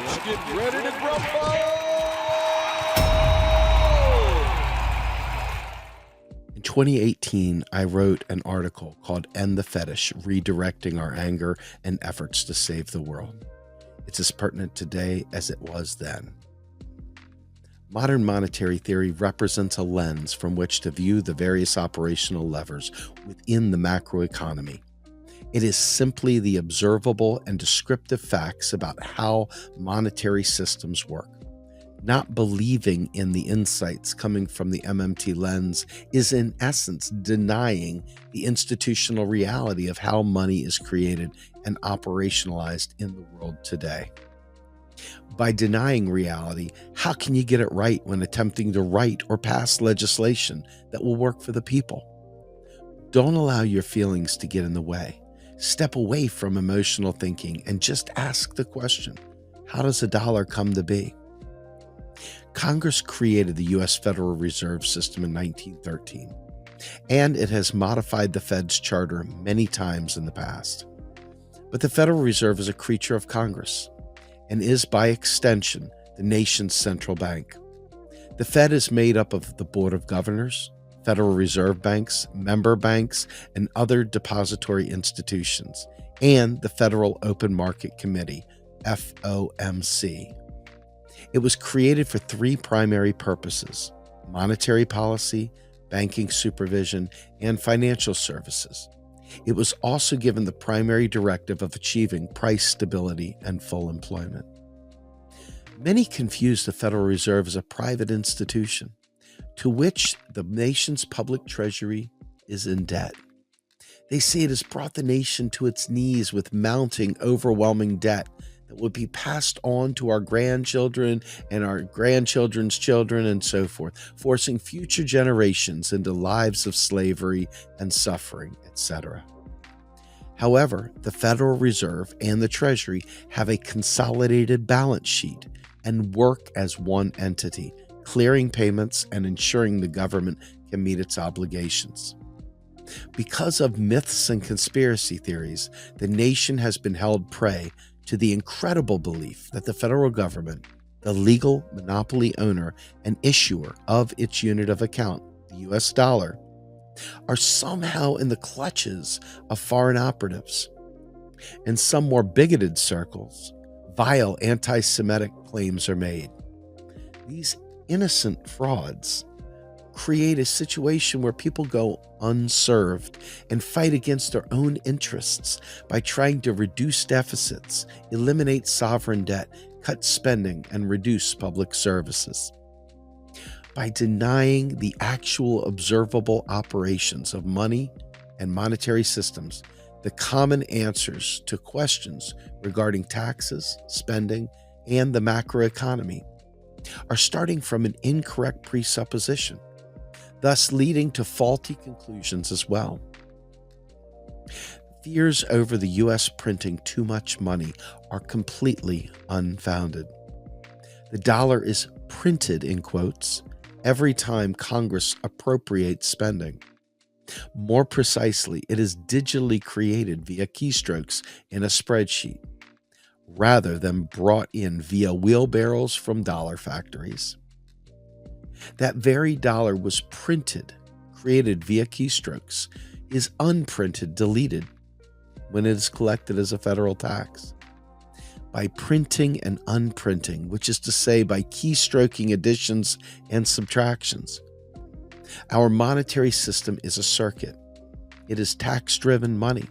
Let's get ready to grumble! In 2018, I wrote an article called End the Fetish, Redirecting Our Anger and Efforts to Save the World. It's as pertinent today as it was then. Modern monetary theory represents a lens from which to view the various operational levers within the macroeconomy. It is simply the observable and descriptive facts about how monetary systems work. Not believing in the insights coming from the MMT lens is in essence denying the institutional reality of how money is created and operationalized in the world today. By denying reality, how can you get it right when attempting to write or pass legislation that will work for the people? Don't allow your feelings to get in the way. Step away from emotional thinking and just ask the question, how does a dollar come to be? Congress created the U.S. Federal Reserve System in 1913, and it has modified the Fed's charter many times in the past. But the Federal Reserve is a creature of Congress and is, by extension, the nation's central bank. The Fed is made up of the Board of Governors, Federal Reserve banks, member banks, and other depository institutions, and the Federal Open Market Committee, FOMC. It was created for three primary purposes: monetary policy, banking supervision, and financial services. It was also given the primary directive of achieving price stability and full employment. Many confuse the Federal Reserve as a private institution to which the nation's public treasury is in debt. They say it has brought the nation to its knees with mounting, overwhelming debt that would be passed on to our grandchildren and our grandchildren's children and so forth, forcing future generations into lives of slavery and suffering, etc. However, the Federal Reserve and the Treasury have a consolidated balance sheet and work as one entity, clearing payments and ensuring the government can meet its obligations. Because of myths and conspiracy theories, the nation has been held prey to the incredible belief that the federal government, the legal monopoly owner and issuer of its unit of account, the US dollar, are somehow in the clutches of foreign operatives. In some more bigoted circles, vile anti-Semitic claims are made. These innocent frauds create a situation where people go unserved and fight against their own interests by trying to reduce deficits, eliminate sovereign debt, cut spending, and reduce public services. By denying the actual observable operations of money and monetary systems, the common answers to questions regarding taxes, spending, and the macroeconomy are starting from an incorrect presupposition, thus leading to faulty conclusions as well. Fears over the U.S. printing too much money are completely unfounded. The dollar is printed, in quotes, every time Congress appropriates spending. More precisely, it is digitally created via keystrokes in a spreadsheet, rather than brought in via wheelbarrows from dollar factories. That very dollar was printed, created via keystrokes, is unprinted, deleted when it is collected as a federal tax. By printing and unprinting, which is to say by keystroking additions and subtractions, our monetary system is a circuit. It is tax-driven money.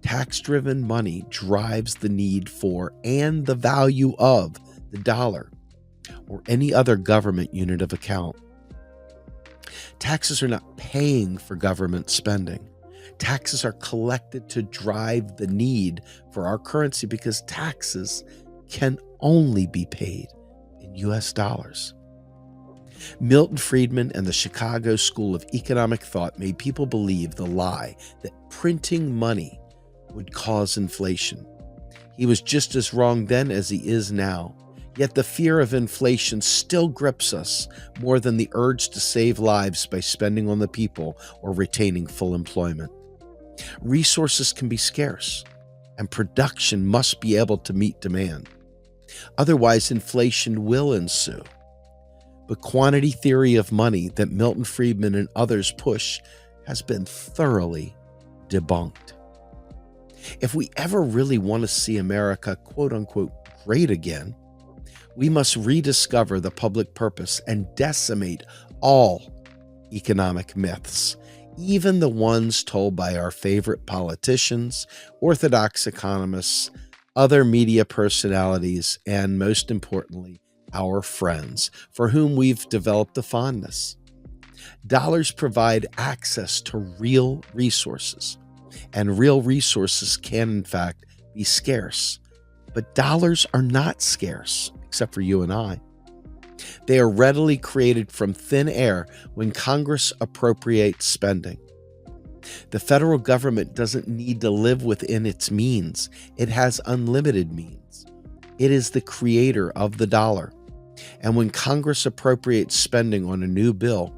Tax-driven money drives the need for and the value of the dollar or any other government unit of account. Taxes are not paying for government spending. Taxes are collected to drive the need for our currency because taxes can only be paid in US dollars. Milton Friedman and the Chicago School of Economic Thought made people believe the lie that printing money would cause inflation. He was just as wrong then as he is now. Yet the fear of inflation still grips us more than the urge to save lives by spending on the people or retaining full employment. Resources can be scarce, and production must be able to meet demand. Otherwise, inflation will ensue. But quantity theory of money that Milton Friedman and others push has been thoroughly debunked. If we ever really want to see America, quote unquote, great again, we must rediscover the public purpose and decimate all economic myths, even the ones told by our favorite politicians, orthodox economists, other media personalities, and most importantly, our friends, for whom we've developed a fondness. Dollars provide access to real resources, and real resources can, in fact, be scarce. But dollars are not scarce, except for you and I. They are readily created from thin air when Congress appropriates spending. The federal government doesn't need to live within its means. It has unlimited means. It is the creator of the dollar. And when Congress appropriates spending on a new bill,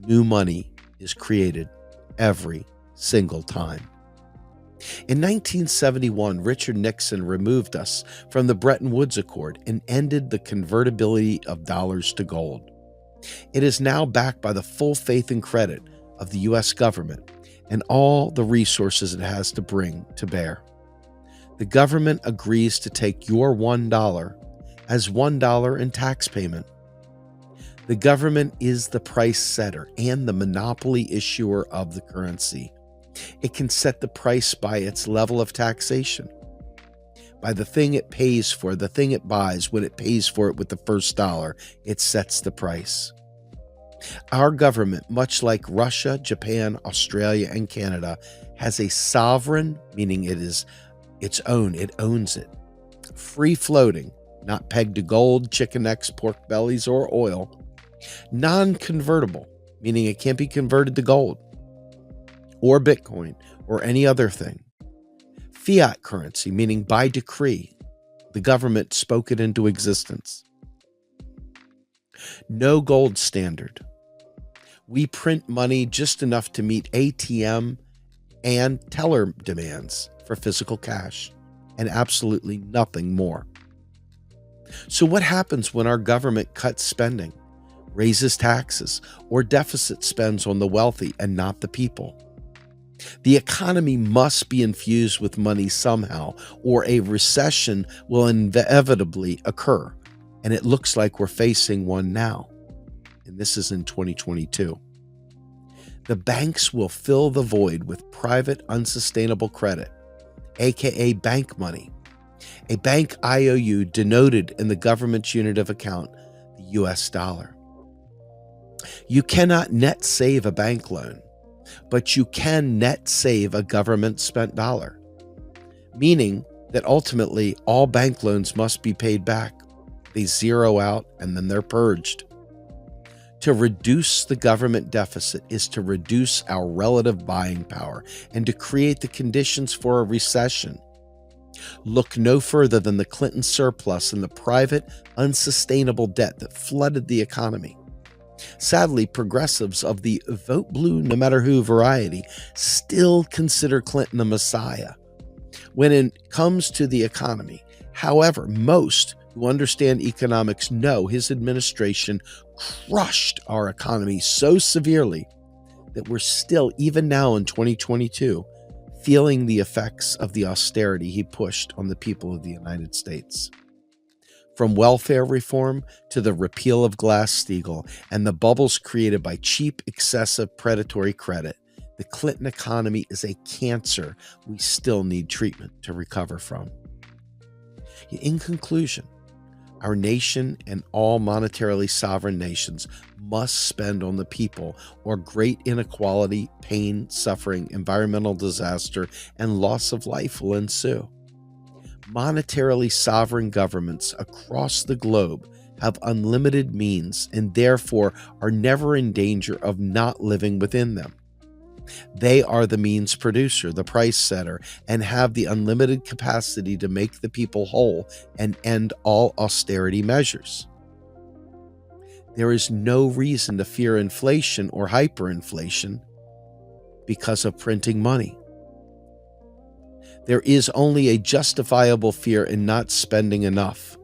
new money is created every single time. In 1971, Richard Nixon removed us from the Bretton Woods Accord and ended the convertibility of dollars to gold. It is now backed by the full faith and credit of the U.S. government and all the resources it has to bring to bear. The government agrees to take your $1 as $1 in tax payment. The government is the price setter and the monopoly issuer of the currency. It can set the price by its level of taxation, by the thing it pays for, the thing it buys. When it pays for it with the first dollar, it sets the price. Our government, much like Russia, Japan, Australia, and Canada, has a sovereign, meaning it is its own, it owns it, free-floating, not pegged to gold, chicken necks, pork bellies, or oil, non-convertible, meaning it can't be converted to gold, or Bitcoin, or any other thing. Fiat currency, meaning by decree, the government spoke it into existence. No gold standard. We print money just enough to meet ATM and teller demands for physical cash, and absolutely nothing more. So what happens when our government cuts spending, raises taxes, or deficit spends on the wealthy and not the people? The economy must be infused with money somehow, or a recession will inevitably occur. And it looks like we're facing one now. And this is in 2022. The banks will fill the void with private unsustainable credit, aka bank money, a bank IOU denoted in the government's unit of account, the US dollar. You cannot net save a bank loan, but you can net save a government-spent dollar, meaning that ultimately all bank loans must be paid back. They zero out and then they're purged. To reduce the government deficit is to reduce our relative buying power and to create the conditions for a recession. Look no further than the Clinton surplus and the private, unsustainable debt that flooded the economy. Sadly, progressives of the vote blue no matter who variety still consider Clinton a messiah when it comes to the economy. However, most who understand economics know his administration crushed our economy so severely that we're still, even now in 2022, feeling the effects of the austerity he pushed on the people of the United States. From welfare reform to the repeal of Glass-Steagall and the bubbles created by cheap, excessive, predatory credit, the Clinton economy is a cancer we still need treatment to recover from. In conclusion, our nation and all monetarily sovereign nations must spend on the people, or great inequality, pain, suffering, environmental disaster, and loss of life will ensue. Monetarily sovereign governments across the globe have unlimited means and therefore are never in danger of not living within them. They are the means producer, the price setter, and have the unlimited capacity to make the people whole and end all austerity measures. There is no reason to fear inflation or hyperinflation because of printing money. There is only a justifiable fear in not spending enough.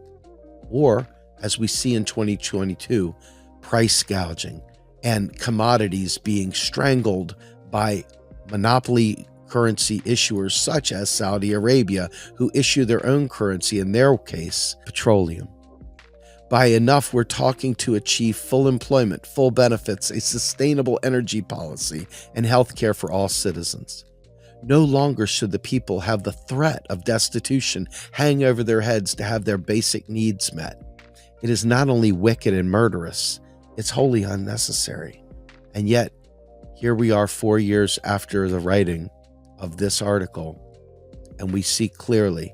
Or, as we see in 2022, price gouging and commodities being strangled by monopoly currency issuers such as Saudi Arabia, who issue their own currency, in their case, petroleum. By enough, we're talking to achieve full employment, full benefits, a sustainable energy policy, and health care for all citizens. No longer should the people have the threat of destitution hang over their heads to have their basic needs met. It is not only wicked and murderous, it's wholly unnecessary. And yet, here we are 4 years after the writing of this article, and we see clearly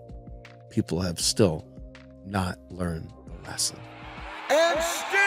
people have still not learned the lesson. And still